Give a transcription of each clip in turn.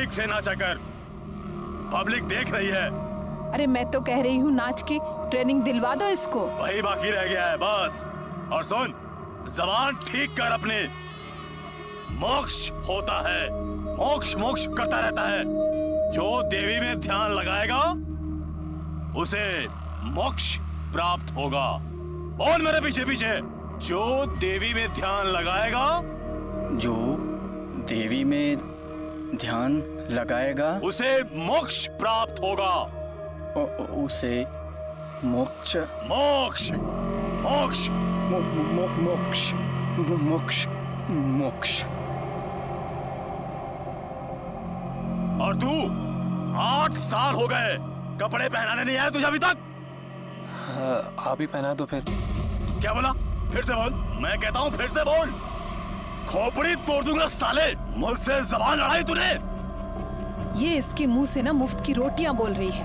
ठीक से नाचा कर, पब्लिक देख रही है। अरे मैं तो कह रही हूँ नाच की ट्रेनिंग दिलवा दो इसको। वही बाकी रह गया है बस। और सुन, जबान ठीक कर अपने। मोक्ष होता है, मोक्ष मोक्ष करता रहता है। जो देवी में ध्यान लगाएगा उसे मोक्ष प्राप्त होगा। बोल मेरे पीछे पीछे, जो देवी में ध्यान लगाएगा, जो देवी में ध्यान लगाएगा उसे मोक्ष प्राप्त होगा। उसे मोक्ष मोक्ष मोक्ष मोक्ष मोक्ष मोक्ष। और तू 8 साल हो गए, कपड़े पहनाने नहीं आया तुझे अभी तक? आप ही पहना दो फिर। क्या बोला? फिर से बोल। मैं कहता हूँ फिर से बोल। खोपड़ी तोड़ दूंगा साले। मुझसे जबान लड़ाई तूने। ये इसके मुंह से ना मुफ्त की रोटियां बोल रही है।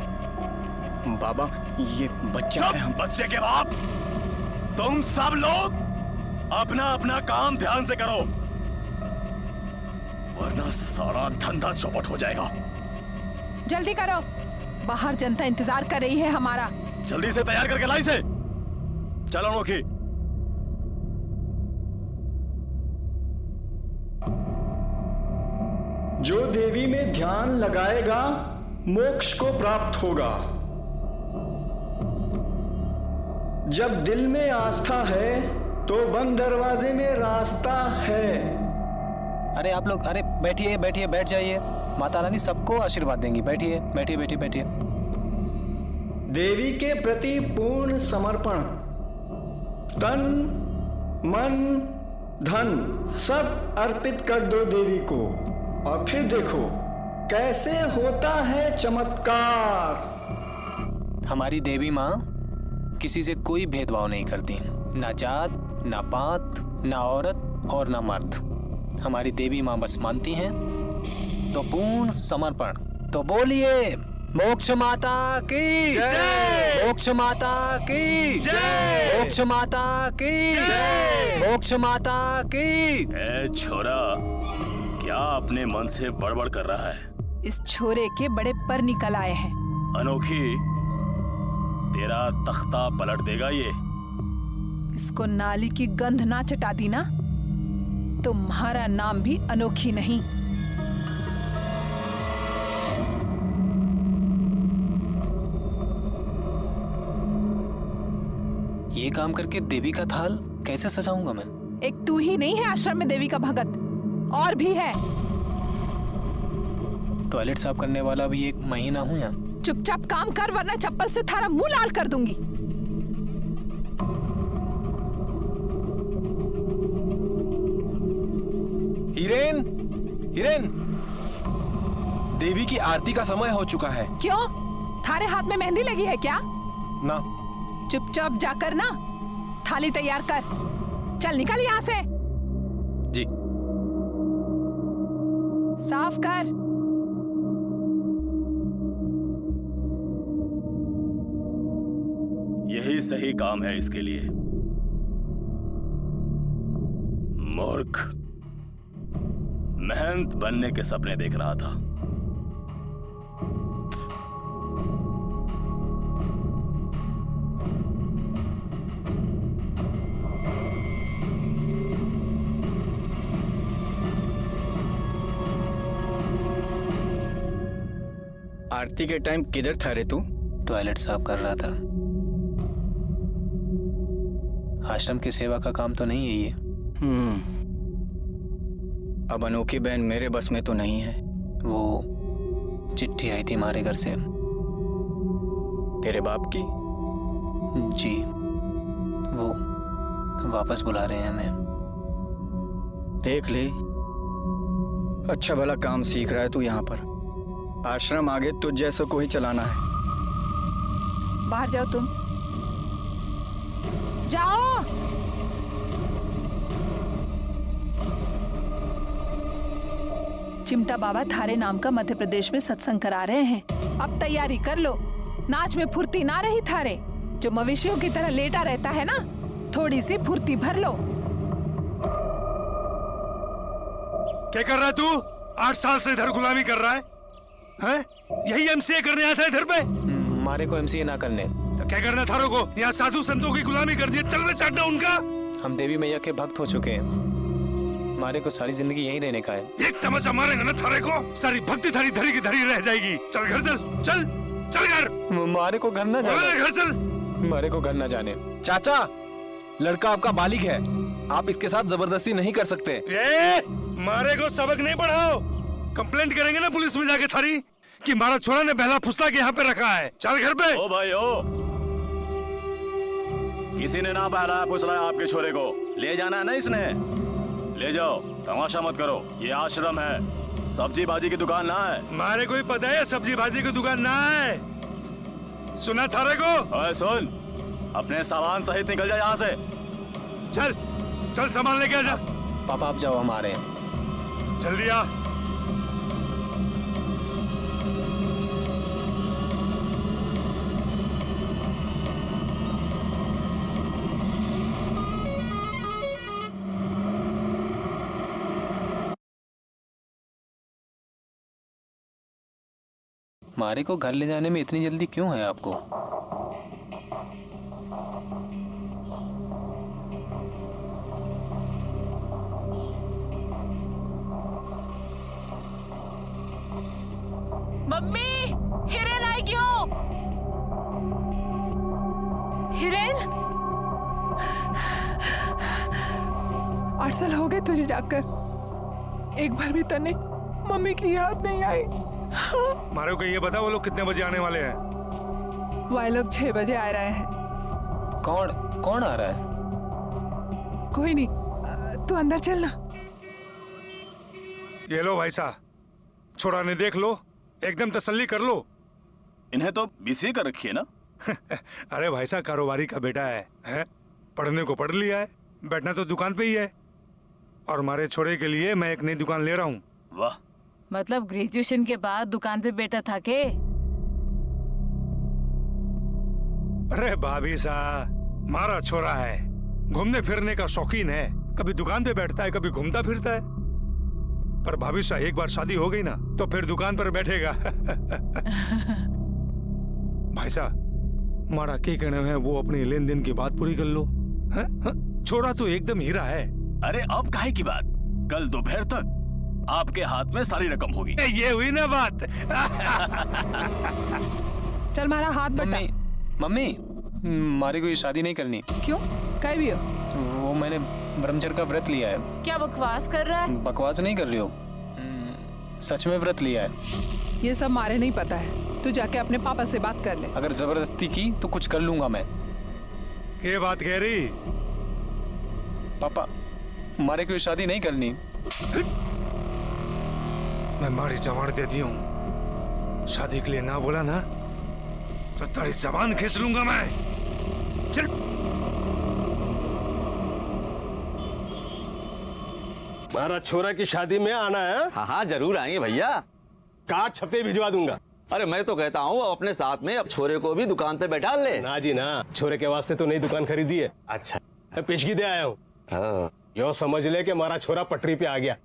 बाबा ये बच्चा है। बच्चे के बाप, तुम सब लोग अपना अपना काम ध्यान से करो, वरना सारा धंधा चौपट हो जाएगा। जल्दी करो, बाहर जनता इंतजार कर रही है हमारा। जल्दी से तैयार करके लाई से। चलो अनोखी। जो देवी में ध्यान लगाएगा मोक्ष को प्राप्त होगा। जब दिल में आस्था है तो बंद दरवाजे में रास्ता है। अरे आप लोग, अरे बैठिए बैठिए, बैठ जाइए। माता रानी सबको आशीर्वाद देंगी। बैठिए बैठिए बैठिए बैठिए। देवी के प्रति पूर्ण समर्पण, तन मन धन सब अर्पित कर दो देवी को, और फिर देखो कैसे होता है चमत्कार। हमारी देवी माँ किसी से कोई भेदभाव नहीं करती, ना जात ना पात ना औरत और ना मर्द। हमारी देवी माँ बस मानती हैं तो पूर्ण समर्पण। तो बोलिए मोक्ष माता की जय, मोक्ष माता की जय, मोक्ष माता की जय, मोक्ष माता की। ए छोरा, क्या अपने मन से बड़बड़ कर रहा है? इस छोरे के बड़े पर निकल आए हैं। अनोखी, तेरा तख्ता पलट देगा ये। इसको नाली की गंध ना चटा दी ना, तुम्हारा नाम भी अनोखी नहीं। ये काम करके देवी का थाल कैसे सजाऊंगा मैं? एक तू ही नहीं है आश्रम में देवी का भगत, और भी है। टॉयलेट साफ करने वाला भी एक महीना हूँ यहाँ। चुपचाप काम कर, वरना चप्पल से थारा मुंह लाल कर दूंगी। हिरेन, हिरेन, देवी की आरती का समय हो चुका है। क्यों? थारे हाथ में मेहंदी लगी है क्या? ना। चुपचाप जाकर ना थाली तैयार कर। चल निकल यहाँ से। जी। साफ कर। यही सही काम है इसके लिए। मूर्ख, महंत बनने के सपने देख रहा था। आरती के टाइम किधर था रे तू? टॉयलेट साफ कर रहा था। आश्रम की सेवा का काम तो नहीं है ये। अब अनोखी बहन मेरे बस में तो नहीं है। वो चिट्ठी आई थी हमारे घर से। तेरे बाप की? जी, वो वापस बुला रहे हैं हमें। देख ले, अच्छा भला काम सीख रहा है तू यहाँ पर। आश्रम आगे तुझ जैसे को ही चलाना है। बाहर जाओ तुम, जाओ। चिमटा बाबा थारे नाम का मध्य प्रदेश में सत्संग करा रहे हैं। अब तैयारी कर लो। नाच में फुर्ती ना रही थारे, जो मवेशियों की तरह लेटा रहता है ना, थोड़ी सी फुर्ती भर लो। क्या कर रहा है तू? 8 साल से इधर गुलामी कर रहा है। हैं? यही एमसीए करने आया था इधर पे? मारे को एमसीए ना करने। तो क्या करना थारों को? यहाँ साधु संतों की गुलामी कर दी, चलना चाटना उनका। हम देवी मैया के भक्त हो चुके हैं, मारे को सारी जिंदगी यहीं रहने का है। एक तमाचा मारेगा ना थारे को, सारी भक्ति थारी धरी की धरी रह जाएगी। चल घर चल, चल चल घर। मारे को घर ना जाने। घर चल। मारे को घर ना जाने। चाचा, लड़का आपका बालिग है, आप इसके साथ जबरदस्ती नहीं कर सकते। मारे को सबक नहीं पढ़ाओ, कंप्लेंट करेंगे ना पुलिस में जाके थारी कि मारा छोरा ने बहला फुसला के यहाँ पे रखा है। चल घर पे। ओ भाई ओ, किसी ने ना बहलाया फुसलाया आपके छोरे को, ले जाना है ना इसने, ले जाओ, तमाशा मत करो। ये आश्रम है, सब्जी भाजी की दुकान ना है। मारे को ही पता है सब्जी भाजी की दुकान ना है, सुना थारे को? ओए सुन, अपने सामान सहित निकल जा यहाँ से। चल चल सामान लेके आ जा। पापा आप जाओ, हम आ रहे हैं। जल्दी आ। मारे को घर ले जाने में इतनी जल्दी क्यों है आपको? मम्मी, हिरेन आई क्यों? हिरेन, 8 साल हो गए तुझे जाकर, एक बार भी तने मम्मी की याद नहीं आई। मारे को ये बता वो लोग कितने बजे आने वाले हैं? वह लोग 6 बजे आ रहे हैं। कौन कौन आ रहा है? कोई नहीं, तू अंदर चलना। ये लो भाई साहब, छोड़ा ने देख लो, एकदम तसल्ली कर लो। इन्हें तो बीसी कर रखी है ना। अरे भाई साहब, कारोबारी का बेटा है? पढ़ने को पढ़ लिया है, बैठना तो दुकान पे ही है। और हमारे छोरे के लिए मैं एक नई दुकान ले रहा हूँ। वाह, मतलब ग्रेजुएशन के बाद दुकान पे बैठा था के? अरे भाभी साहब, मारा छोरा है, घूमने फिरने का शौकीन है, कभी दुकान पे बैठता है, कभी घूमता फिरता है। पर भाभी साहब, एक बार शादी हो गई ना तो फिर दुकान पर बैठेगा। भाई साहब, मारा के कहने हैं वो अपनी लेन देन की बात पूरी कर लो। छोरा तो एकदम हीरा है। अरे अब काहे की बात, कल दोपहर तक आपके हाथ में सारी रकम होगी। ये हुई ना बात। चल मारा हाथ बटा। मम्मी, मम्मी, मारे को ये शादी नहीं करनी। क्यों? कहीं भी हो? वो मैंने ब्रह्मचर्य का व्रत लिया है। क्या बकवास कर रहा है? बकवास नहीं कर रही हो, सच में व्रत लिया है। ये सब मारे नहीं पता है, तू जाके अपने पापा से बात कर ले। अगर जबरदस्ती की तो कुछ कर लूंगा मैं। ये बात कह रही? पापा, मारे को ये शादी नहीं करनी। मैं मारी जबान दे दी हूँ, शादी के लिए ना बोला ना तो तेरी जबान खींच लूंगा मैं। चल। हमारा छोरा की शादी में आना है? हाँ हाँ जरूर आएंगे भैया। कार्ड छपे भिजवा दूंगा। अरे मैं तो कहता हूँ अपने साथ में अब छोरे को भी दुकान पे बैठा ले। ना जी ना, छोरे के वास्ते तो नई दुकान खरीदी है। अच्छा, मैं पेशगी दे आया हूँ। हाँ। यो समझ ले कि हमारा छोरा पटरी पे आ गया।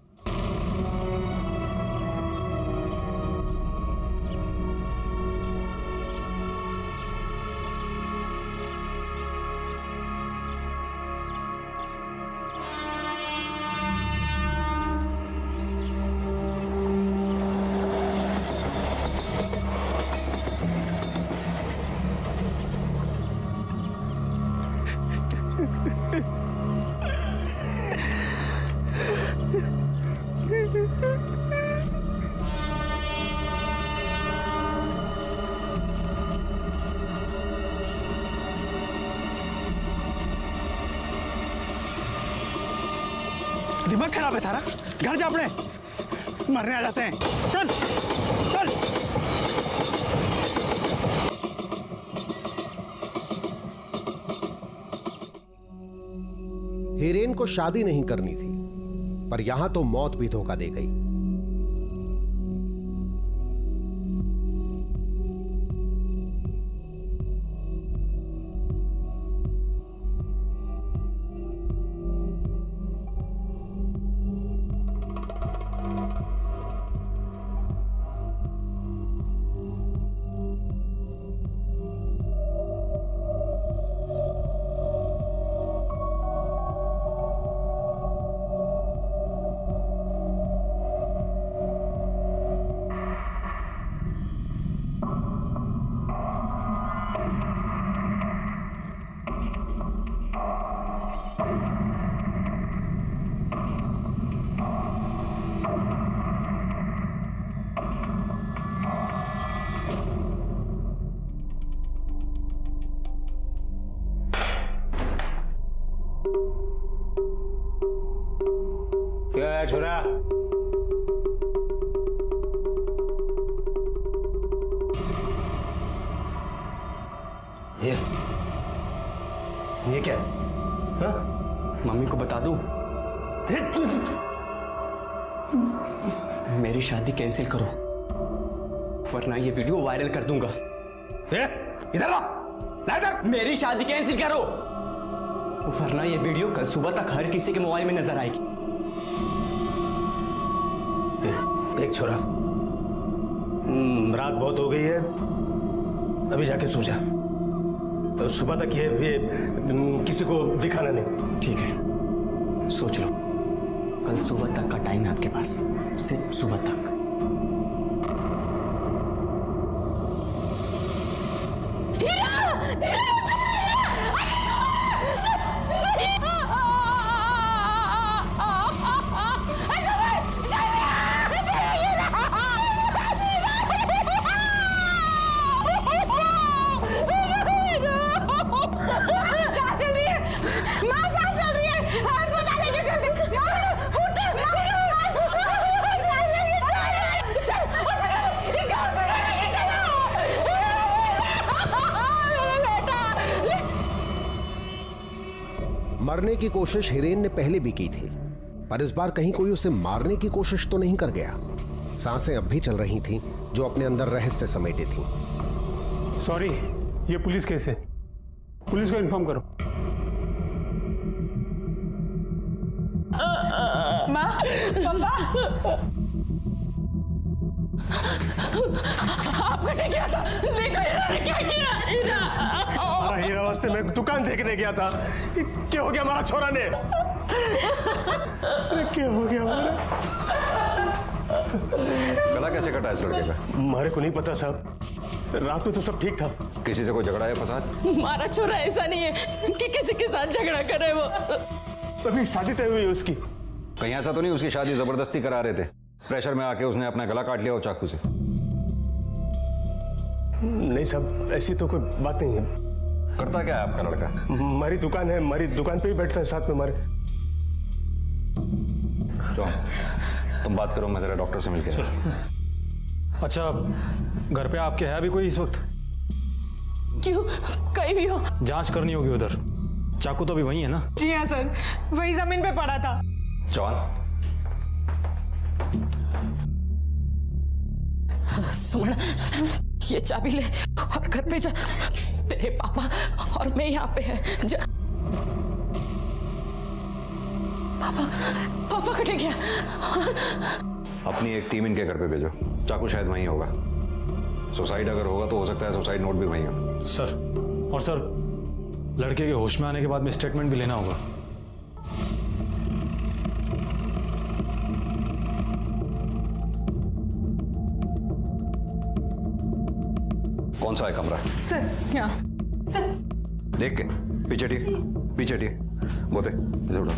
दिमाग खराब है थारा, घर जा अपने, मरने आ जाते हैं। चल चल। हिरेन को शादी नहीं करनी थी, पर यहां तो मौत भी धोखा दे गई। क्या है छोरा? ये क्या है? हाँ? मम्मी को बता दूं? मेरी शादी कैंसिल करो, वरना ये वीडियो वायरल कर दूंगा। इधर ला, मेरी शादी कैंसिल करो, वरना ये वीडियो कल सुबह तक हर किसी के मोबाइल में नजर आएगी। देख छोरा, रात बहुत हो गई है, अभी जाके सो जा। तो सुबह तक ये किसी को दिखाना नहीं। ठीक है, सोच लो। कल सुबह तक का टाइम है आपके पास, सिर्फ सुबह तक। मरने की कोशिश हिरेन ने पहले भी की थी, पर इस बार कहीं कोई उसे मारने की कोशिश तो नहीं कर गया। सांसें अब भी चल रही थीं, जो अपने अंदर रहस्य समेटे थीं। सॉरी, ये पुलिस केस है, पुलिस को इन्फॉर्म करो। माँ, पापा, आपको नहीं किया था? देखो हीरा ने क्या किया। हीरा, हमारा हीरा वास्ते मैं दुकान देखने गया था। क्या हो गया हमारा छोरा ने? अरे क्या हो गया हमारा? गला कैसे कटा इस लड़के का? हमारे को नहीं पता साहब, रात में तो सब ठीक था। किसी से कोई झगड़ा है फसाद? हमारा छोरा ऐसा नहीं है कि किसी के साथ झगड़ा करे। वो अभी शादी तय हुई है उसकी। कहीं ऐसा तो नहीं उसकी शादी जबरदस्ती करा रहे थे, प्रेशर में आके उसने अपना गला काट लिया हो चाकू से? नहीं साहब, ऐसी तो कोई बात नहीं है। करता क्या है आपका लड़का? हमारी दुकान है, हमारी दुकान पे ही बैठता है साथ में हमारे। तुम बात करो, मैं जरा डॉक्टर से मिलकर। अच्छा, घर पे आपके है अभी कोई इस वक्त? क्यों, कहीं भी हो? जांच करनी होगी उधर। चाकू तो अभी वही है ना? जी हाँ सर, वही जमीन पे पड़ा था। जवान, सुमन, ये चाबी ले और घर पे जा। तेरे पापा और मैं यहाँ पे है। जा। पापा कटे गया। अपनी एक टीम इनके घर पे भेजो, चाकू शायद वहीं होगा। सुसाइड अगर होगा तो हो सकता है सुसाइड नोट भी वहीं हो। सर, और सर, लड़के के होश में आने के बाद में स्टेटमेंट भी लेना होगा। कौन सा है कमरा? सर, यहाँ। सर, देख के पीछे टिक, पीछे टिक, बोते इसे उठा।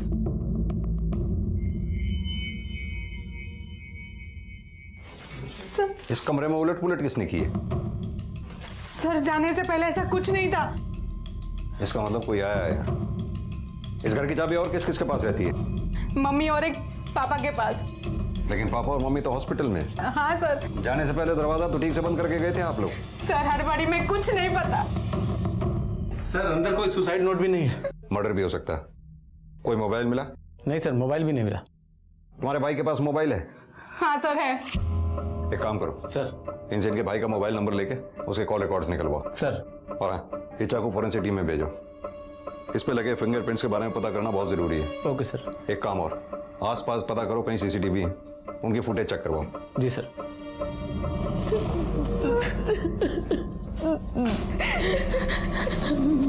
सर, इस कमरे में उलट पुलट किसने की है? सर, जाने से पहले ऐसा कुछ नहीं था। इसका मतलब कोई आया है। इस घर की चाबी और किस किस के पास रहती है? मम्मी और एक पापा के पास। लेकिन पापा और मम्मी तो हॉस्पिटल में। हाँ सर। जाने से पहले दरवाजा तो ठीक से बंद करके गए थे आप लोग। सर, हड़बड़ी में कुछ नहीं पता। सर, अंदर कोई सुसाइड नोट भी नहीं है। मर्डर भी हो सकता है। कोई मोबाइल मिला? नहीं सर, मोबाइल भी नहीं मिला। तुम्हारे भाई के पास मोबाइल है? हाँ सर, है। एक काम करो सर, इनसे इनके भाई का मोबाइल नंबर लेके उसके कॉल रिकॉर्ड्स निकलवाओ। सर, और हाँ, ये चाकू फॉरेंसिक टीम में भेजो। इस पे लगे फिंगरप्रिंट्स के बारे में पता करना बहुत जरूरी है। Okay sir. एक काम और, आसपास पता करो कहीं सीसीटीवी है, उनकी फुटेज चेक करवाओ। जी सर।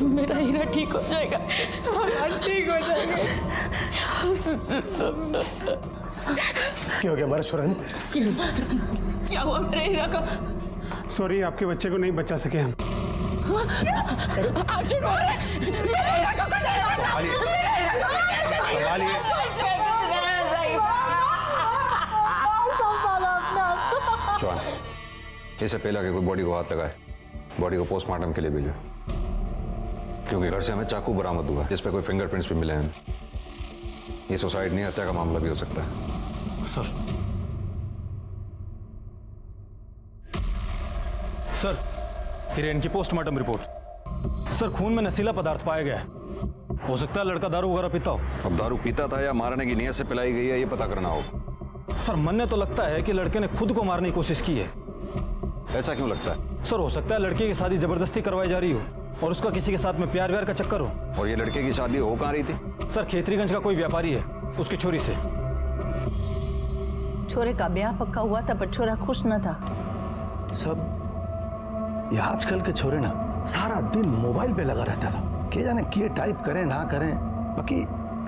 मेरा हीरा ठीक हो जाएगा। ठीक हो जाएगा। क्या हो गया हमारा छोरा ने? क्या हुआ मेरे हीरा का? सॉरी, आपके बच्चे को नहीं बचा सके हम। आप झूठ बोल रहे हैं। मेरे हीरा को कुछ नहीं हुआ। जवान, इससे पहले कि कोई बॉडी को हाथ लगाए, बॉडी को पोस्टमार्टम के लिए भेजो, क्योंकि घर से हमें चाकू बरामद हुआ जिस पे कोई फिंगरप्रिंट्स भी मिले हैं। ये सुसाइड नहीं, हत्या का मामला भी हो सकता है। सर, हिरेन की पोस्टमार्टम रिपोर्ट। सर, खून में नशीला पदार्थ पाया गया है। हो सकता है लड़का दारू वगैरह पीता हो। अब दारू पीता था या मारने की नीयत से पिलाई गई है, ये पता करना होगा। सर, मनने तो लगता है कि लड़के ने खुद को मारने की कोशिश की है। ऐसा क्यों लगता है? सर, हो सकता है लड़के की शादी जबरदस्ती करवाई जा रही हो और उसका किसी के साथ में प्यार व्यार का चक्कर हो। और ये लड़के की शादी हो कहाँ रही थी? सर, खेतरीगंज का कोई व्यापारी है, उसकी छोरी से। छोरे का ब्याह पक्का हुआ था पर छोरा खुश न था। सब ये आजकल के छोरे ना सारा दिन मोबाइल पे लगा रहता था। के जाने किए टाइप करें ना करें। बाकी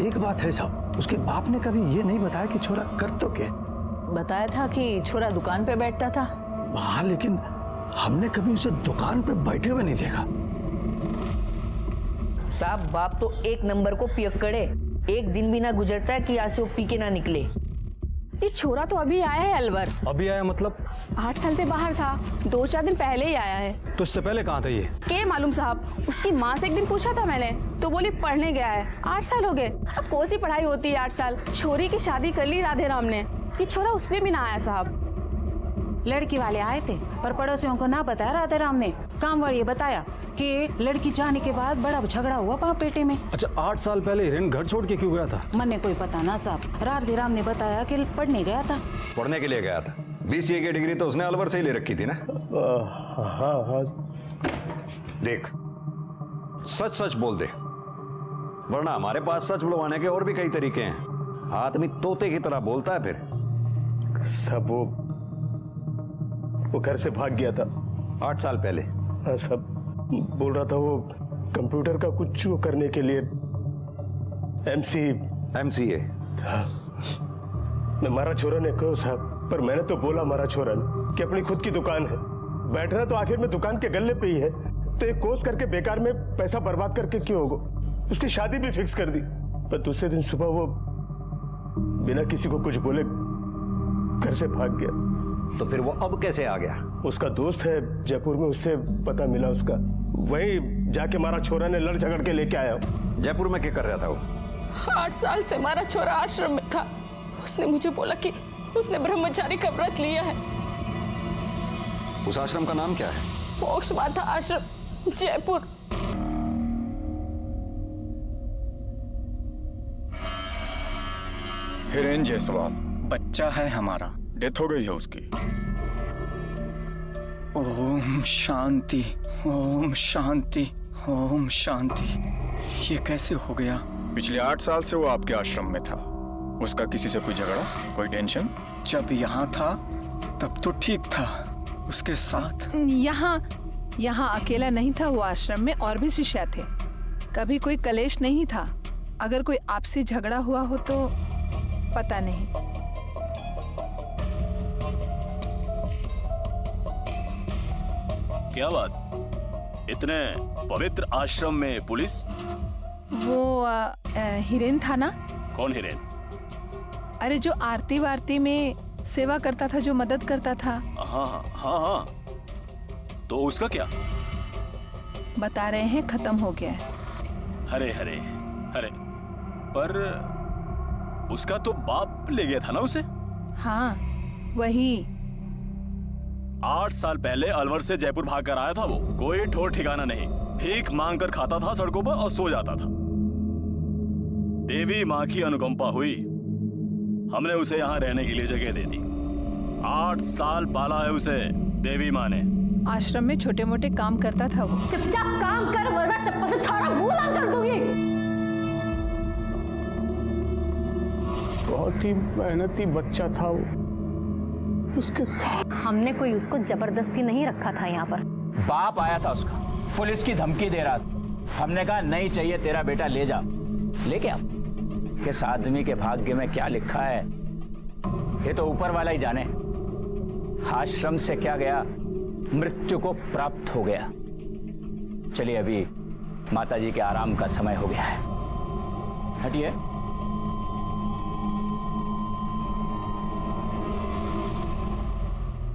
एक बात है साहब, उसके बाप ने कभी ये नहीं बताया कि छोरा कर तो क्या। बताया था कि छोरा दुकान पे बैठता था। हाँ, लेकिन हमने कभी उसे दुकान पे बैठे हुए नहीं देखा। साहब, बाप तो एक नंबर को पियक्कड़े। एक दिन भी ना गुजरता है कि आज से वो पी के ना निकले। ये छोरा तो अभी आया है अलवर। अभी आया मतलब? 8 साल से बाहर था, 2-4 दिन पहले ही आया है। तो इससे पहले कहाँ था ये? के मालूम साहब, उसकी माँ से एक दिन पूछा था मैंने तो बोली पढ़ने गया है। 8 साल हो गए। अब कौन सी पढ़ाई होती है 8 साल। छोरी की शादी कर ली राधे राम ने, ये छोरा उसमें भी ना आया साहब। लड़की वाले आए थे पर पड़ोसियों को ना बताया राधे राम ने। काम वाली बताया कि लड़की जाने के बाद बड़ा झगड़ा हुआ वहाँ पेटे में। अच्छा, 8 साल पहले हिरेन घर छोड़ के क्यों गया था? मन कोई पता ना साहब। राधे राम ने बताया कि पढ़ने गया था। पढ़ने के लिए गया था? BCA की डिग्री तो उसने अलवर से ही ले रखी थी ना? हाँ। देख, सच सच बोल दे, वरना हमारे पास सच बुलवाने के और भी कई तरीके हैं। आदमी तोते की तरह बोलता है फिर। सब वो घर से भाग गया था 8 साल पहले। हाँ, सब बोल रहा था वो कंप्यूटर का कुछ वो करने के लिए MCA। हाँ, मैं मारा छोरा ने कहो साहब, पर मैंने तो बोला मारा छोरा ने कि अपनी खुद की दुकान है, बैठना तो आखिर में दुकान के गल्ले पे ही है, तो एक कोर्स करके बेकार में पैसा बर्बाद करके क्यों होगा। उसकी शादी भी फिक्स कर दी, पर दूसरे दिन सुबह वो बिना किसी को कुछ बोले घर से भाग गया। तो फिर वो अब कैसे आ गया? उसका दोस्त है जयपुर में, उससे पता मिला उसका, वही जाके मारा छोरा ने लड़ झगड़ के लेके आया। जयपुर में क्या कर रहा था वो? 8 साल से हमारा छोरा आश्रम में था। उसने मुझे बोला कि उसने ब्रह्मचारी का व्रत लिया है। उस आश्रम का नाम क्या है? मोक्ष माता आश्रम, जयपुर। हिरेन जायसवाल बच्चा है हमारा, डेथ हो गई है उसकी। ओम शांति, ओम शांति, ओम शांति। ये कैसे हो गया? पिछले 8 साल से वो आपके आश्रम में था। उसका किसी से कोई झगड़ा, कोई टेंशन? जब यहाँ था तब तो ठीक था। उसके साथ यहाँ अकेला नहीं था वो, आश्रम में और भी शिष्य थे। कभी कोई कलेश नहीं था। अगर कोई आपसी झगड़ा हुआ हो तो पता नहीं। क्या बात, इतने पवित्र आश्रम में पुलिस? वो हिरेन था ना? कौन हिरेन? अरे जो आरती वारती में सेवा करता था, जो मदद करता था। हाँ। तो उसका क्या? बता रहे हैं खत्म हो गया है। हरे पर उसका तो बाप ले गया था ना उसे? हाँ, वही। 8 साल पहले अलवर से जयपुर भाग कर आया था वो। कोई ठोर ठिकाना नहीं, भीख मांग कर खाता था सड़कों पर और सो जाता था। देवी माँ की अनुकंपा हुई, हमने उसे यहाँ रहने के लिए जगह दे दी। 8 साल पाला है उसे देवी माँ ने। आश्रम में छोटे मोटे काम करता था वो। चुपचाप काम कर वरना चप्पल से थारा मुंह लाल कर दूंगी। बहुत ही मेहनती बच्चा था वो। उसके साथ हमने कोई उसको जबरदस्ती नहीं रखा था यहाँ पर। बाप आया था उसका, पुलिस की धमकी दे रहा था। हमने कहा नहीं चाहिए तेरा बेटा, ले जा। लेके आ। किस आदमी के भाग्य में क्या लिखा है ये तो ऊपर वाला ही जाने। आश्रम से क्या गया, मृत्यु को प्राप्त हो गया। चलिए, अभी माताजी के आराम का समय हो गया है। हटिए।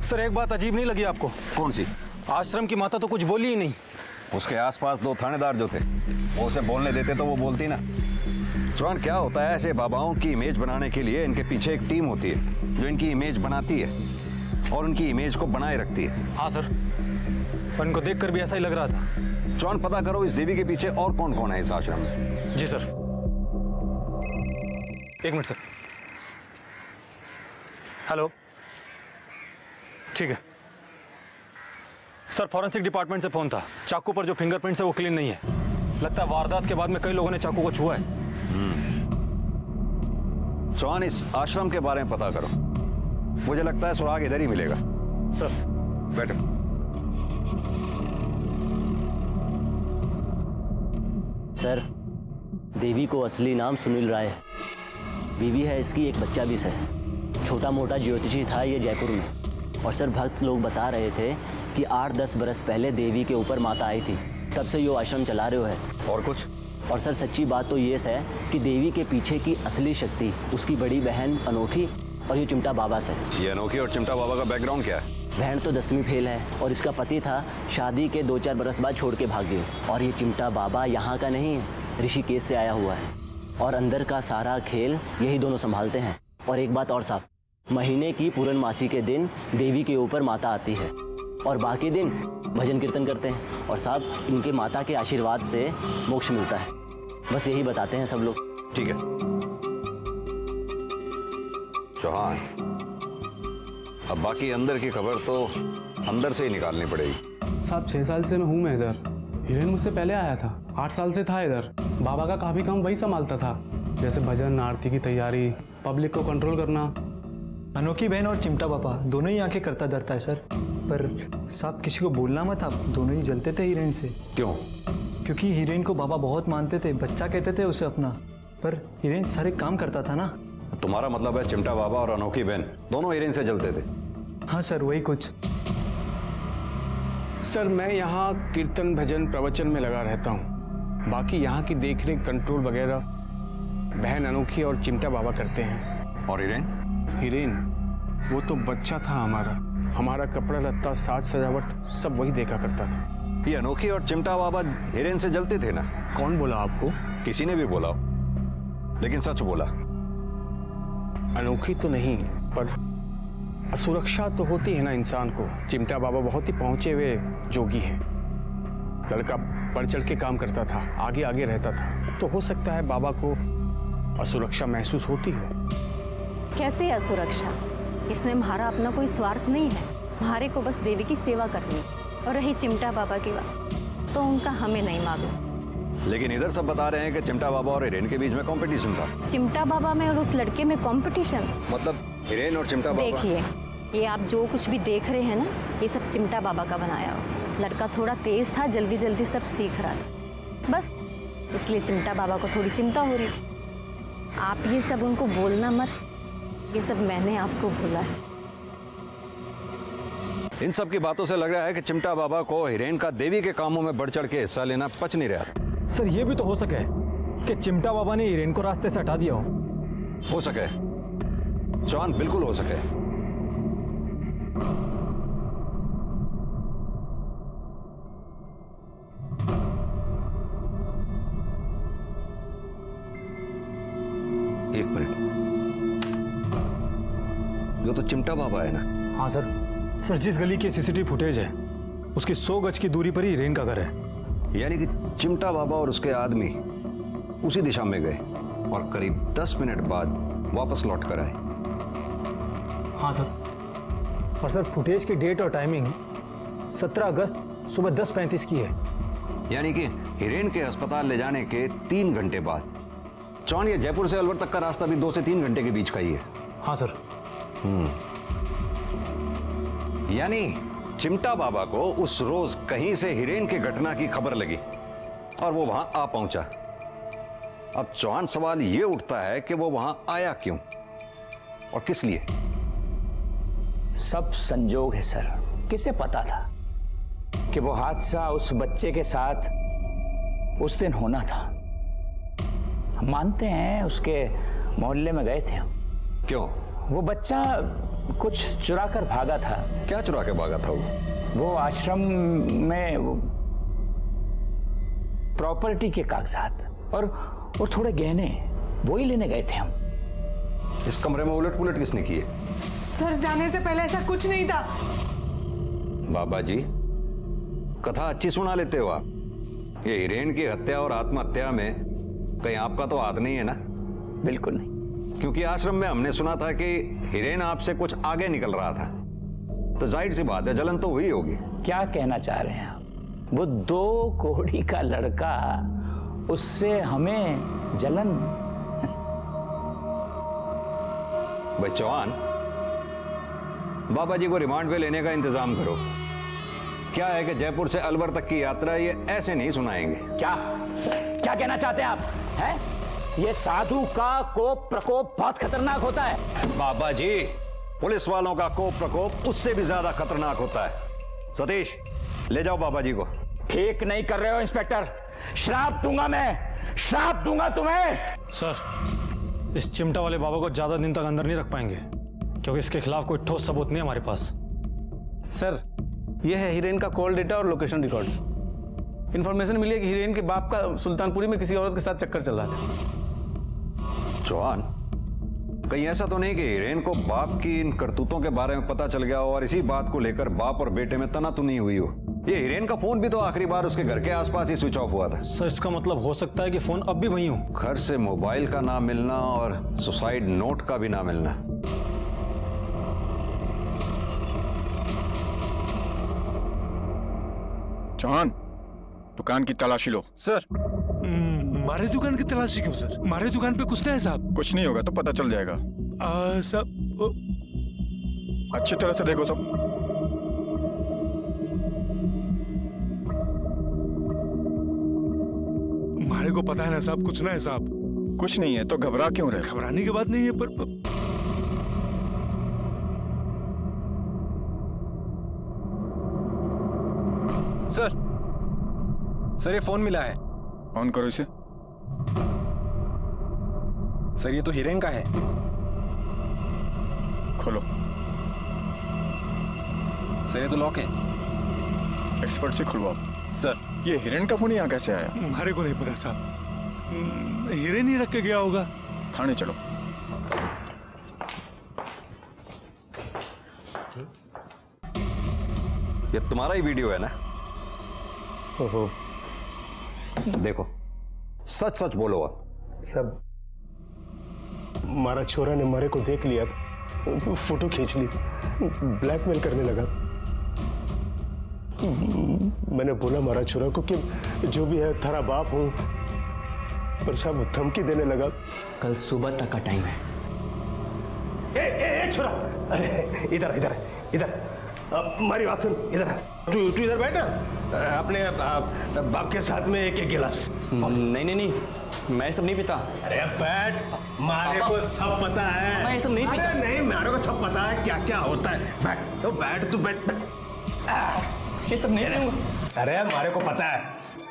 सर, एक बात अजीब नहीं लगी आपको? कौन सी? आश्रम की माता तो कुछ बोली ही नहीं। उसके आसपास 2 थानेदार जो थे, वो उसे बोलने देते तो वो बोलती ना। चौहान, क्या होता है ऐसे बाबाओं की इमेज बनाने के लिए इनके पीछे एक टीम होती है जो इनकी इमेज बनाती है और उनकी इमेज को बनाए रखती है। हाँ सर, पर इनको देखकर भी ऐसा ही लग रहा था। चौहान, पता करो इस देवी के पीछे और कौन कौन है इस आश्रम में। जी सर। एक मिनट सर। हेलो, ठीक है सर। फॉरेंसिक डिपार्टमेंट से फोन था। चाकू पर जो फिंगरप्रिंट्स है वो क्लीन नहीं है। लगता है वारदात के बाद में कई लोगों ने चाकू को छुआ है। चौहान, इस आश्रम के बारे में पता करो। मुझे लगता है सुराग इधर ही मिलेगा। सर बैठो। सर, देवी को असली नाम सुनील राय है। बीवी है इसकी, एक बच्चा भी है। छोटा मोटा ज्योतिषी था ये जयपुर में। और सर, भक्त लोग बता रहे थे कि 8-10 बरस पहले देवी के ऊपर माता आई थी, तब से यो आश्रम चला रहे हो है। और कुछ? और सर, सच्ची बात तो ये है कि देवी के पीछे की असली शक्ति उसकी बड़ी बहन अनोखी और ये चिमटा बाबा से। ये अनोखी और चिमटा बाबा का बैकग्राउंड क्या है? बहन तो 10वीं फेल है और इसका पति था, शादी के 2-4 बरस बाद छोड़ के भाग गए। और ये चिमटा बाबा यहाँ का नहीं है, ऋषिकेश से आया हुआ है। और अंदर का सारा खेल यही दोनों संभालते हैं। और एक बात और साहब, महीने की पूर्णमासी के दिन देवी के ऊपर माता आती है और बाकी दिन भजन कीर्तन करते हैं। और साहब, इनके माता के आशीर्वाद से मोक्ष मिलता है। बस यही बताते हैं सब लोग। ठीक है चौहान, अब बाकी अंदर की खबर तो अंदर से ही निकालनी पड़ेगी। साहब, 6 साल से मैं हूँ मैं इधर। हिरेन मुझसे पहले आया था, 8 साल से था इधर। बाबा का काफी काम वही संभालता था, जैसे भजन, आरती की तैयारी, पब्लिक को कंट्रोल करना। अनोखी बहन और चिमटा पापा दोनों ही आंखें करता धरता है सर। पर साहब, किसी को बोलना मत, आप दोनों ही जलते थे हीरेन से। क्यों? क्योंकि हीरेन को बाबा बहुत मानते थे, बच्चा कहते थे उसे अपना। पर हीरेन सारे काम करता था ना। तुम्हारा मतलब है चिमटा बाबा और अनोखी बहन दोनों हीरेन से जलते थे? हाँ सर, वही कुछ। सर, मैं यहाँ कीर्तन, भजन, प्रवचन में लगा रहता हूँ। बाकी यहाँ की देखरेख, कंट्रोल वगैरह बहन अनोखी और चिमटा बाबा करते हैं। और हिरेन? हिरेन वो तो बच्चा था हमारा कपड़ा लत्ता, साज सजावट सब वही देखा करता था। ये अनोखी और चिमटा बाबा हिरेन से जलते थे ना? कौन बोला आपको? किसी ने भी बोला, लेकिन सच बोला। अनोखी तो नहीं, पर असुरक्षा तो होती है ना इंसान को। चिमटा बाबा बहुत ही पहुंचे हुए जोगी हैं। लड़का बढ़ चढ़ के काम करता था, आगे आगे रहता था, तो हो सकता है बाबा को असुरक्षा महसूस होती हो। कैसे असुरक्षा? इसमें हमारा अपना कोई स्वार्थ नहीं है। हमारे को बस देवी की सेवा करनी। और रही चिमटा बाबा की बात, तो उनका हमें नहीं मालूम। लेकिन इधर सब बता रहे हैं कि चिमटा बाबा और हिरेन के बीच में कंपटीशन था। चिमटा बाबा में और उस लड़के में कंपटीशन? मतलब हिरेन और चिमटा बाबा? देखिए, ये आप जो कुछ भी देख रहे हैं ना, ये सब चिमटा बाबा का बनाया हो। लड़का थोड़ा तेज था, जल्दी जल्दी सब सीख रहा था, बस इसलिए चिमटा बाबा को थोड़ी चिंता हो रही थी। आप ये सब उनको बोलना मत, ये सब मैंने आपको बोला है। इन सब की बातों से लग रहा है कि चिमटा बाबा को हिरेन का देवी के कामों में बढ़ चढ़ के हिस्सा लेना पच नहीं रहा। सर, ये भी तो हो सके कि चिमटा बाबा ने हिरेन को रास्ते से हटा दिया हो सके चौहान, बिल्कुल हो सके। एक मिनट, ये तो चिमटा बाबा है ना? हाँ सर। सर, जिस गली की सीसीटीवी फुटेज है उसकी 100 गज की दूरी पर ही हिरेन का घर है। यानी कि चिमटा बाबा और उसके आदमी उसी दिशा में गए और करीब 10 मिनट बाद वापस लौट कर आए। हाँ सर। और सर, फुटेज की डेट और टाइमिंग 17 अगस्त सुबह 10:35 की है। यानी कि हिरेन के अस्पताल ले जाने के 3 घंटे बाद। चौहान, ये जयपुर से अलवर तक का रास्ता भी 2 से 3 घंटे के बीच का ही है। हाँ सर। यानी चिमटा बाबा को उस रोज कहीं से हिरेन की घटना की खबर लगी और वो वहां आ पहुंचा। अब चौहान, सवाल ये उठता है कि वो वहां आया क्यों और किस लिए? सब संजोग है सर। किसे पता था कि वो हादसा उस बच्चे के साथ उस दिन होना था? हम मानते हैं उसके मोहल्ले में गए थे हम। क्यों? वो बच्चा कुछ चुरा कर भागा था। क्या चुरा के भागा था वो आश्रम में प्रॉपर्टी के कागजात और थोड़े गहने। वो ही लेने गए थे हम। इस कमरे में उलट पुलट किसने की है? सर जाने से पहले ऐसा कुछ नहीं था। बाबा जी, कथा अच्छी सुना लेते हो आप। ये हिरेन की हत्या और आत्महत्या में कहीं आपका तो हाथ नहीं है ना? बिल्कुल नहीं। क्योंकि आश्रम में हमने सुना था कि हिरेन आपसे कुछ आगे निकल रहा था, तो जाहिर सी बात है जलन तो हुई होगी। क्या कहना चाह रहे हैं आप? वो 2 कोड़ी का लड़का, उससे हमें जलन? भाई चौहान, बाबा जी को रिमांड पे लेने का इंतजाम करो। क्या है कि जयपुर से अलवर तक की यात्रा ये ऐसे नहीं सुनाएंगे। क्या क्या कहना चाहते हैं आप? हैं? ये साधु का कोप प्रकोप बहुत खतरनाक होता है। बाबा जी, पुलिस वालों का कोप प्रकोप उससे भी ज्यादा खतरनाक होता है। सतीश, ले जाओ बाबा जी को। ठीक नहीं कर रहे हो इंस्पेक्टर, श्राप दूंगा मैं, श्राप दूंगा तुम्हें। सर, इस चिमटा वाले बाबा को ज्यादा दिन तक अंदर नहीं रख पाएंगे, क्योंकि इसके खिलाफ कोई ठोस सबूत नहीं है हमारे पास। सर, यह है हिरेन का कॉल डेटा और लोकेशन रिकॉर्ड्स। इंफॉर्मेशन मिली है कि हिरेन के बाप का सुल्तानपुरी में किसी औरत के साथ चक्कर चल रहा था। चौहान, कहीं ऐसा तो नहीं कि हिरेन को बाप की इन करतूतों के बारे में पता चल गया हो और इसी बात को लेकर बाप और बेटे में तनातनी हुई हो? ये हिरेन का फोन भी तो आखिरी बार उसके घर के आसपास ही स्विच ऑफ हुआ था। सर, इसका मतलब हो सकता है कि फोन अब भी वहीं हो। घर से मोबाइल का ना मिलना और सुसाइड नोट का भी ना मिलना। चौहान, दुकान की तलाशी लो। सर, हमारे दुकान की तलाशी क्यों सर? हमारे दुकान पे कुछ नहीं है साहब। कुछ नहीं होगा तो पता चल जाएगा। सब अच्छी तरह से देखो सब। हमारे को पता है ना साहब, कुछ ना है साहब। कुछ नहीं है तो घबरा क्यों रहे? घबराने की बात नहीं है, पर सर, ये फोन मिला है। ऑन करो इसे। सर, ये तो हिरेन का है। खोलो। सर, ये तो लॉक है। एक्सपर्ट से खुलवाओ। सर, ये हिरेन का फोन यहाँ कैसे आया? हमारे को नहीं पता साहब, हिरेन ही रख के गया होगा। थाने चलो। ये तुम्हारा ही वीडियो है ना? ओहो, देखो, सच सच बोलो आप। सब हमारा छोरा ने हमारे को देख लिया, फोटो खींच ली, ब्लैकमेल करने लगा। मैंने बोला हमारा छोरा को कि जो भी है थारा बाप हूं, पर सब धमकी देने लगा। कल सुबह तक का टाइम है। ए छोरा, अरे इधर इधर इधर, हमारी बात सुन, इधर तू इधर बैठ, अपने बाप के साथ में एक गिलास। नहीं, मैं सब नहीं पीता। अरे बैठ, मारे को सब पता है। मैं ये सब नहीं पीता। नहीं, मारे को सब पता है क्या क्या होता है। बैठ तो बैठ, तू बैठ। ये सब नहीं पीऊंगा। अरे मारे को पता है।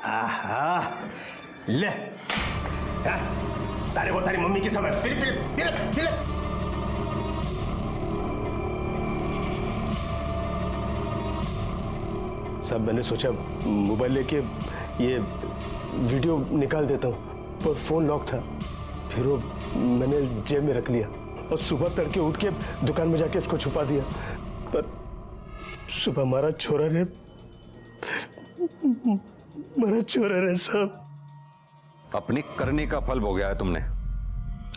आहा, ले, तारे को तारी मम्मी की समय। पिले। सब मैंने सोचा मोबाइल लेके ये वीडियो निकाल देता हूँ, पर फोन लॉक था। फिर वो मैंने जेब में रख लिया और सुबह तड़के उठ के दुकान में जाके इसको छुपा दिया। पर सुबह हमारा छोरा ने सब अपनी करने का फल भोग गया है तुमने।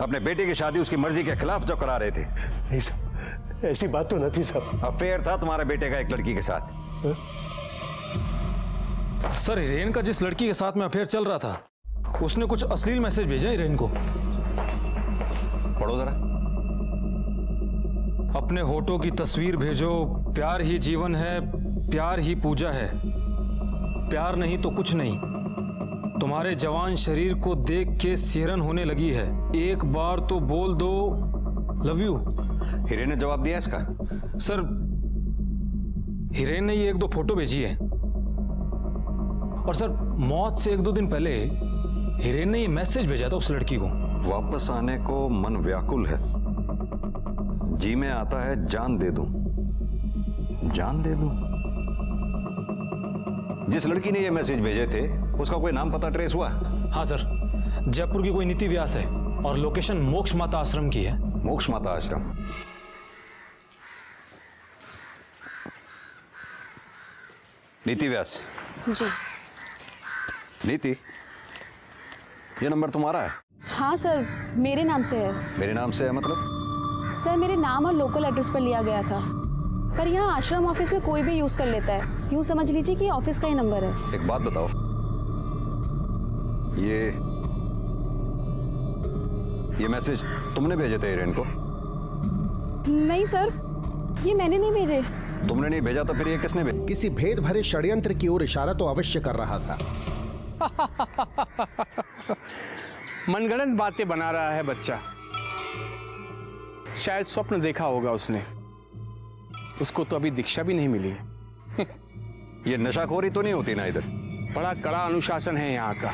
अपने बेटे की शादी उसकी मर्जी के खिलाफ जो करा रहे थे। नहीं साहब, ऐसी बात तो न थी साहब। अफेयर था तुम्हारे बेटे का एक लड़की के साथ। सर, हिरेन का जिस लड़की के साथ में अफेयर चल रहा था, उसने कुछ अश्लील मैसेज भेजा हिरेन को। पढ़ो जरा। अपने होठों की तस्वीर भेजो, प्यार ही जीवन है, प्यार ही पूजा है, प्यार नहीं तो कुछ नहीं, तुम्हारे जवान शरीर को देख के सिहरन होने लगी है, एक बार तो बोल दो लव यू। हिरेन ने जवाब दिया इसका? सर, हिरेन ने ये 1-2 फोटो भेजी है, और सर मौत से 1-2 दिन पहले हिरेन ने ये मैसेज भेजा था उस लड़की को। वापस आने को मन व्याकुल है, जी में आता है जान दे दूं, जान दे दूं। जिस लड़की ने ये मैसेज भेजे थे उसका कोई नाम पता ट्रेस हुआ? हाँ सर, जयपुर की कोई नीति व्यास है, और लोकेशन मोक्ष माता आश्रम की है। मोक्ष माता आश्रम? नीति व्यास। जी। नीति, ये नंबर तुम्हारा है? हाँ सर, मेरे नाम से है। मेरे नाम से है मतलब? सर मेरे नाम और लोकल एड्रेस पर लिया गया था, पर यहाँ आश्रम ऑफिस में कोई भी यूज कर लेता है। यूँ समझ लीजिए कि ऑफिस का ही नंबर है। एक बात बताओ, ये मैसेज तुमने भेजे थे हिरेन को? नहीं सर, ये मैंने नहीं भेजे। तुमने नहीं भेजा तो फिर ये किसने भेजा? किसी भेद भरे षड्यंत्र की ओर इशारा तो अवश्य कर रहा था। मनगढ़ंत बातें बना रहा है बच्चा। शायद स्वप्न देखा होगा उसने। उसको तो अभी दीक्षा भी नहीं मिली है। ये नशाखोरी तो नहीं होती ना इधर? बड़ा कड़ा अनुशासन है यहाँ का।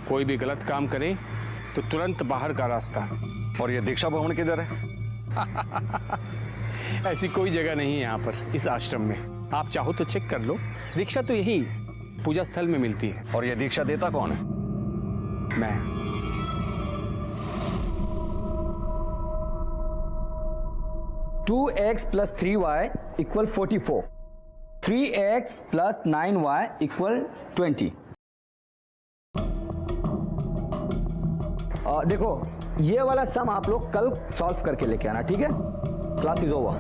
कोई भी गलत काम करे तो तुरंत बाहर का रास्ता। और ये दीक्षा भवन किधर है? ऐसी कोई जगह नहीं है यहाँ पर, इस आश्रम में। आप चाहो तो चेक कर लो। दीक्षा तो यही पूजा स्थल में मिलती है। और ये दीक्षा देता कौन है? मैं। 2x + 3y = 44. 3x + 9y = 20. देखो, ये वाला सम आप लोग कल सॉल्व करके लेके आना, ठीक है? Class is over.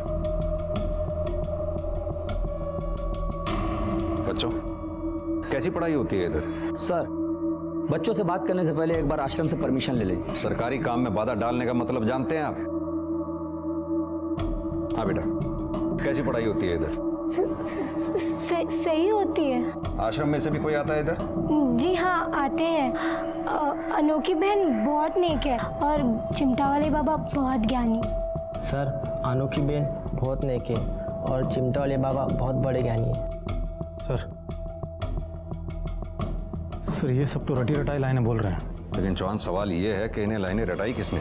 बच्चों, कैसी पढ़ाई होती है इधर? सर, बच्चों से बात करने से पहले एक बार आश्रम से परमिशन ले लीजिए। सरकारी काम में बाधा डालने का मतलब जानते हैं आप? हाँ बेटा, कैसी पढ़ाई होती है इधर? सही होती है। आश्रम में से भी कोई आता है इधर? जी हाँ, आते हैं। अनोखी बहन बहुत नेक है और चिमटा वाले बाबा बहुत ज्ञानी। सर, अनोखी बहन बहुत नेक है और चिमटा वाले बाबा बहुत बड़े ज्ञानी है। सर ये सब तो रटी रटाई लाइनें बोल रहे हैं। लेकिन चौहान, सवाल ये है कि इन्हें लाइनें रटाई किसने?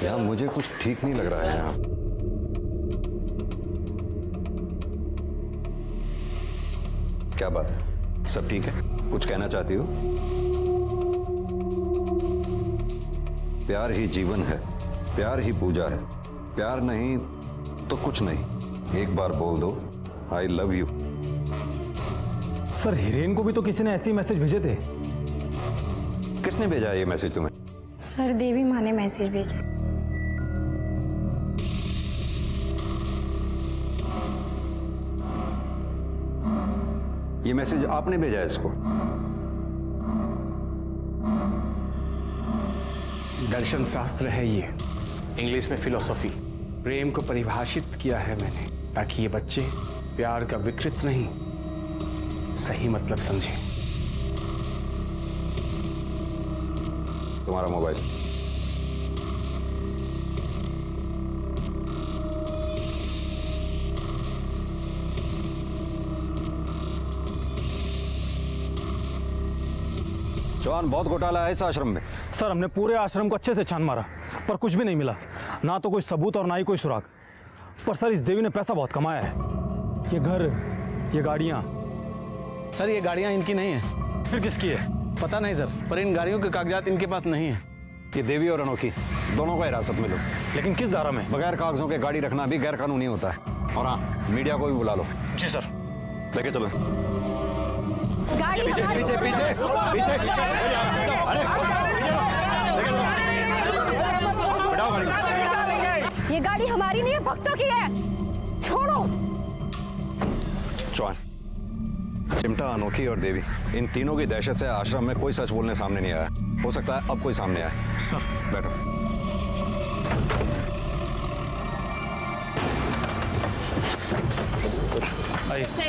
यार मुझे कुछ ठीक नहीं लग रहा है यहाँ। क्या बात है? सब ठीक है? कुछ कहना चाहती हो? प्यार ही जीवन है, प्यार ही पूजा है। प्यार नहीं तो कुछ नहीं। एक बार बोल दो, I love you. Sir, Hiren को भी तो किसी ने ऐसे ही मैसेज भेजे थे। किसने भेजा ये मैसेज तुम्हें? सर, देवी माँ ने मैसेज भेजा। ये मैसेज आपने भेजा है इसको? दर्शन शास्त्र है ये, इंग्लिश में फिलॉसफी। प्रेम को परिभाषित किया है मैंने, ताकि ये बच्चे प्यार का विकृत नहीं, सही मतलब समझें। तुम्हारा मोबाइल? चौहान, बहुत घोटाला है इस आश्रम में। सर, हमने पूरे आश्रम को अच्छे से छान मारा, पर कुछ भी नहीं मिला। ना तो कोई सबूत और ना ही कोई सुराग। पर सर, इस देवी ने पैसा बहुत कमाया है। ये घर, ये गाड़ियाँ। सर, ये गाड़ियाँ इनकी नहीं है। फिर किसकी है? पता नहीं सर, पर इन गाड़ियों के कागजात इनके पास नहीं है। ये देवी और अनोखी दोनों को हिरासत में लो। लेकिन किस धारा में? बगैर कागजों के गाड़ी रखना भी गैर कानूनी होता है। और हाँ, मीडिया को भी बुला लो। जी सर। लेके चलो। गाड़ी पीछे हमारी- पीछे पीछे पीछे। ये गाड़ी हमारी नहीं है, भक्तों की है। छोड़ो। चौहान, चिमटा, अनोखी और देवी, इन तीनों की दहशत से आश्रम में कोई सच बोलने सामने नहीं आया। हो सकता है अब कोई सामने आए। सर, बैठो।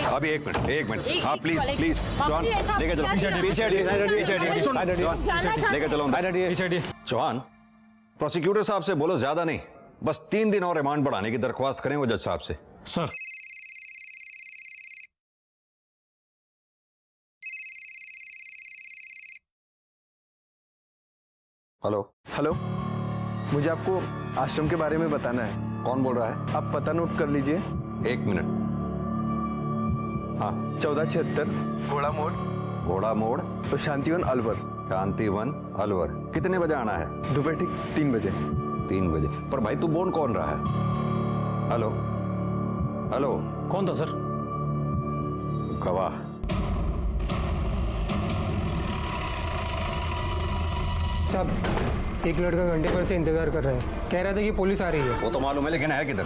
अभी एक मिनट। हाँ प्लीज प्लीज, चौहान लेके चलो। पीछे लेके चलो। चौहान, प्रोसिक्यूटर साहब से बोलो ज्यादा नहीं, बस 3 दिन और रिमांड बढ़ाने की दरख्वास्त करें वो जज साहब से। सर। हेलो। हेलो, मुझे आपको आश्रम के बारे में बताना है। कौन बोल रहा है? आप पता नोट कर लीजिए। 1 मिनट। हाँ। 1476 घोड़ा मोड़ तो शांतिवन अलवर। शांतिवन अलवर। कितने बजे आना है? दोपहर ठीक 3 बजे। 3 बजे। पर भाई तू बोल कौन रहा है? हेलो हेलो, कौन था सर? गवाह। साहब एक लड़का घंटे भर से इंतजार कर रहा है, कह रहा था कि पुलिस आ रही है। वो तो मालूम है, लेकिन है किधर?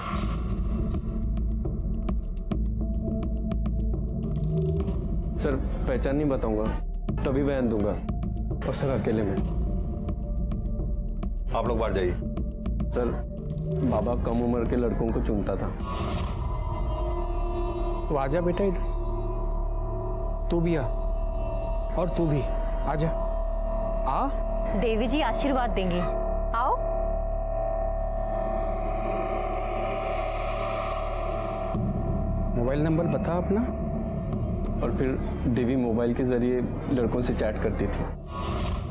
सर पहचान नहीं बताऊंगा, तभी बयान दूंगा, और सर अकेले में। आप लोग बाहर जाइए। सर बाबा कम उम्र के लड़कों को चुनता था। तो आजा बेटा इधर, तू भी आ, और तू भी आजा। आ देवी जी आशीर्वाद देंगी, आओ। मोबाइल नंबर बता अपना। और फिर देवी मोबाइल के जरिए लड़कों से चैट करती थी।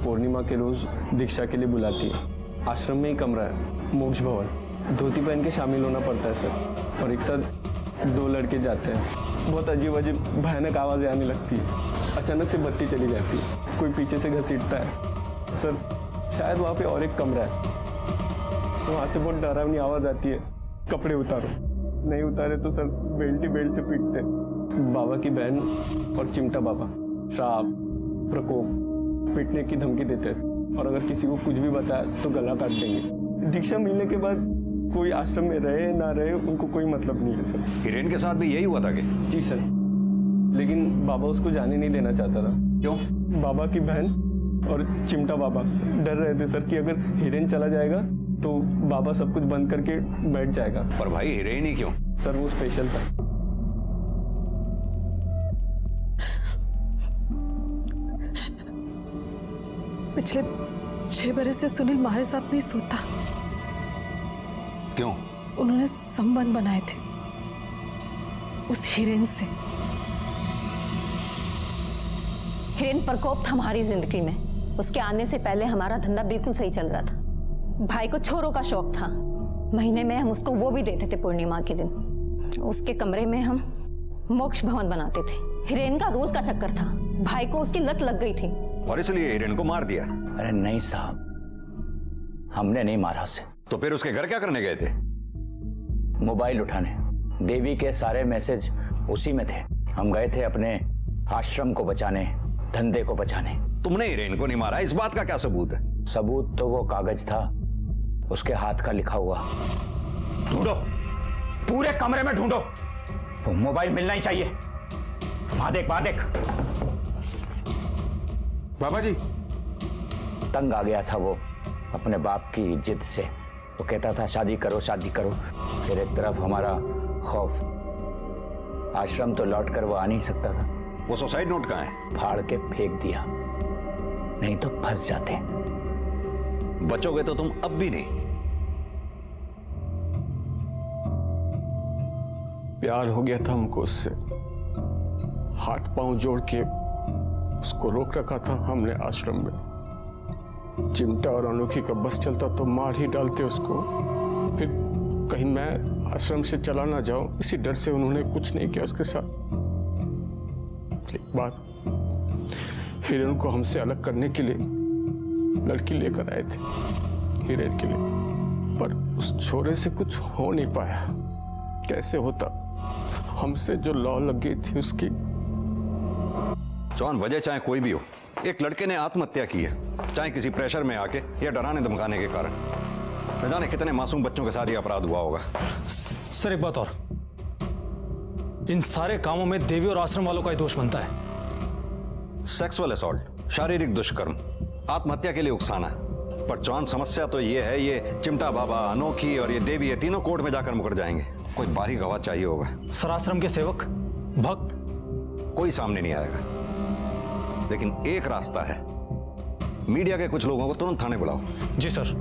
पूर्णिमा के रोज दीक्षा के लिए बुलाती है। आश्रम में ही कमरा है, मोक्ष भवन। धोती पहन के शामिल होना पड़ता है सर, और एक साथ 2 लड़के जाते हैं। बहुत अजीब अजीब भयानक आवाज़ें आने लगती है। अचानक से बत्ती चली जाती है, कोई पीछे से घसीटता है। सर शायद वहाँ पे और एक कमरा है, वहाँ से बहुत डरावनी आवाज़ आती है, कपड़े उतारो। नहीं उतारे तो सर बेल्ट ही बेल्ट से पीटते। बाबा की बहन और चिमटा बाबा श्राप प्रकोप पीटने की धमकी देते हैं, और अगर किसी को कुछ भी बताया तो गला काट देंगे। दीक्षा मिलने के बाद कोई आश्रम में रहे ना रहे उनको कोई मतलब नहीं है सर। हिरेन के साथ भी यही हुआ था कि? जी सर, लेकिन बाबा उसको जाने नहीं देना चाहता था। क्यों? बाबा की बहन और चिमटा बाबा डर रहे थे सर कि अगर हिरेन चला जाएगा तो बाबा सब कुछ बंद करके बैठ जाएगा। पर भाई हिरेन ही क्यों? सर वो स्पेशल था। पिछले 6 बरस से सुनील हमारे साथ नहीं सोता। क्यों? उन्होंने संबंध बनाए थे उस हिरेन से। हिरेन प्रकोप था हमारी जिंदगी में। उसके आने से पहले हमारा धंधा बिल्कुल सही चल रहा था। भाई को छोरों का शौक था, महीने में हम उसको वो भी देते थे पूर्णिमा के दिन। उसके कमरे में हम मोक्ष भवन बनाते थे। हिरेन का रोज का चक्कर था, भाई को उसकी लत लग गई थी और इसलिए हिरेन को मार दिया। अरे नहीं साहब, हमने नहीं मारा उसे। तो फिर उसके घर क्या करने गए थे? मोबाइल उठाने। देवी के सारे मैसेज उसी में थे। हम गए थे अपने आश्रम को बचाने, धंधे को बचाने। तुमने हिरेन को नहीं मारा, इस बात का क्या सबूत है? सबूत तो वो कागज था, उसके हाथ का लिखा हुआ। ढूंढो, पूरे कमरे में ढूंढो। तो मोबाइल मिलना ही चाहिए। वहां देख, वहां देख। बाबा जी। तंग आ गया था वो अपने बाप की जिद से। वो कहता था शादी करो, शादी करो। फिर एक तरफ हमारा खौफ। आश्रम तो लौट कर वो आ नहीं सकता था। वो सुसाइड नोट कहाँ है? फाड़ के फेंक दिया, नहीं तो फंस जाते। बचोगे तो तुम अब भी नहीं। प्यार हो गया था हमको उससे। हाथ पांव जोड़ के उसको रोक रखा था हमने आश्रम में। चिमटा और अनोखी का बस चलता तो मार ही डालते उसको। फिर कहीं मैं आश्रम से चला ना जाऊं, इसी डर से उन्होंने कुछ नहीं किया उसके साथ। एक बार हिरेन को हमसे अलग करने के लिए लड़की लेकर आए थे, हिरेन के लिए। पर उस छोरे से कुछ हो नहीं पाया। कैसे होता? हमसे जो लौ लग गई थी उसकी। जॉन, वजह चाहे कोई भी हो, एक लड़के ने आत्महत्या की है, चाहे किसी प्रेशर में आके या डराने धमकाने के कारण। न जाने कितने मासूम बच्चों के साथ ये अपराध हुआ होगा। सर एक बात और, इन सारे कामों में देवी और आश्रम वालों का ही दोष बनता है। सेक्सुअल असॉल्ट, शारीरिक दुष्कर्म, आत्महत्या के लिए उकसाना। पर जॉन, समस्या तो ये है, ये चिमटा बाबा, अनोखी और ये देवी, ये तीनों कोर्ट में जाकर मुकर जाएंगे। कोई बाहरी गवाह चाहिए होगा। सर आश्रम के सेवक, भक्त, कोई सामने नहीं आएगा। लेकिन एक रास्ता है, मीडिया के कुछ लोगों को तुरंत थाने बुलाओ। जी सर।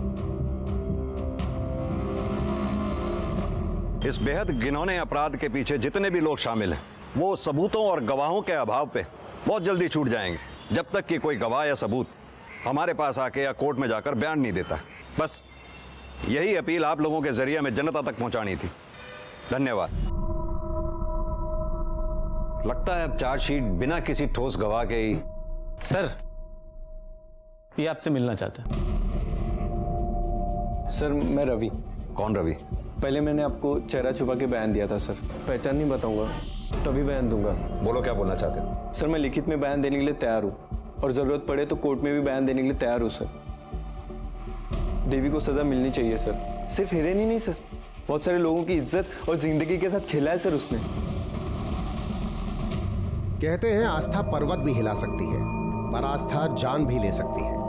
इस बेहद घिनौने अपराध के पीछे जितने भी लोग शामिल हैं, वो सबूतों और गवाहों के अभाव पे बहुत जल्दी छूट जाएंगे, जब तक कि कोई गवाह या सबूत हमारे पास आके या कोर्ट में जाकर बयान नहीं देता। बस यही अपील आप लोगों के जरिए में जनता तक पहुंचानी थी। धन्यवाद। लगता है अब चार्जशीट बिना किसी ठोस गवाह के ही। सर, ये आपसे मिलना चाहता है। सर मैं रवि। कौन रवि? पहले मैंने आपको चेहरा छुपा के बयान दिया था सर। पहचान नहीं बताऊंगा, तभी बयान दूंगा। बोलो क्या बोलना चाहते हो? सर मैं लिखित में बयान देने के लिए तैयार हूँ और जरूरत पड़े तो कोर्ट में भी बयान देने के लिए तैयार हूँ सर। देवी को सजा मिलनी चाहिए सर। सिर्फ हिरेन ही नहीं सर, बहुत सारे लोगों की इज्जत और जिंदगी के साथ खेला है सर उसने। कहते हैं आस्था पर्वत भी हिला सकती है, पर आस्था जान भी ले सकती है।